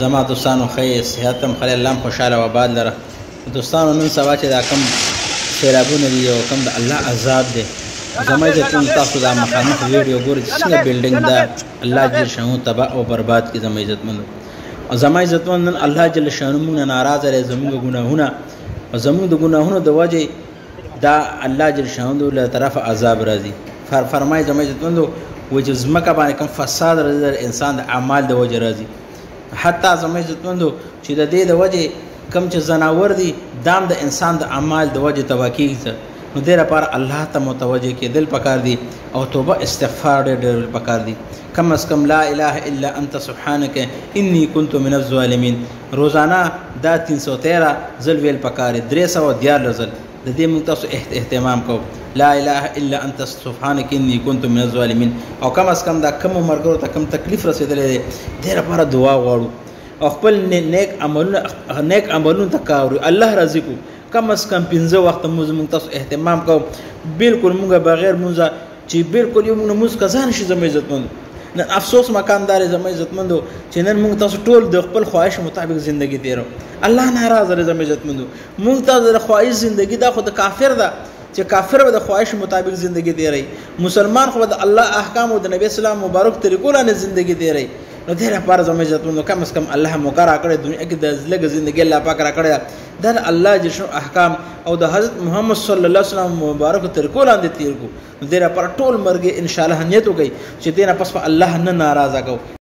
زما دوستانو ښه صحت هم خلای الله هم خوشحاله او آباد لره. دوستانو نن سبا چې دا کم سیلابونه دي او کم د الله عذاب دی، زما عزتمند تاسو دا مخامخ ویډیو ګورئ چې څنګه بلډینګ دا الله جل شانو تباہ او برباد کړي. زما عزتمند او زما عزتمند نن الله جل شانو موږ نه ناراضه دی، زموږ ګناهونه او زموږ د ګناهونو د وجې دا الله جل شانو له طرفه عذاب راځي. فرمایي زما عزتمندو وایي چې ځمکه باندې کوم فساد راځي د انسان د اعمال د وجې راځي. حتی زما عزتمندو چې د دې د وجې کوم چې زناور دي دام د انسان د اعمال د وجې تباه کېږي، نو دې لپاره الله ته متوجه کېدل پکار دي او توبه استغفار ډېر پکار دي. کم از کم لا اله الا انت سبحانك انی كنت من الظالمین روزانه دا 313 ځل ویل پکار دي، 314 ځل د دې موږ تاسو اهتمام کوو. لا اله الا انت سبحانك انی كنت من الظالمین او کم از کم دا کم مرګرو ته کم تکلیف رسیدلې دي دې لپاره دعا غواړو او خپل نیک عملونه تکاوري الله راضي کو. کم از کم 15 وخت موږ تاسو اهتمام کوو. بالکل موږ بغیر موږ چې بالکل یو موږ کزان شي. زما عزتمند نن افسوس مکاندار زما عزتمندو چې نن موږ تاسو ټول د خپل خواهش مطابق ژوندۍ تیرو. الله ناراضه دی. زما عزتمندو موږ تاسو د خواهش ژوندۍ دا خو د کافر ده چې کافر به د خواهش مطابق ژوندۍ تیری، مسلمان خو د الله احکام او د نبی اسلام مبارک طریقو باندې ژوندۍ تیری. نو دې لپاره زما عزتمندو کم از کم الله مقرر کړی دنیا کې د لږ ژوندۍ الله پاک را کړی دا الله جل احکام او د حضرت محمد صلی الله علیه وسلم مبارک طریقو باندې تیر کو. نو دې لپاره ټول مرګ ان شاء الله نیت وکړي چې دې نه پس الله نه ناراضه کو.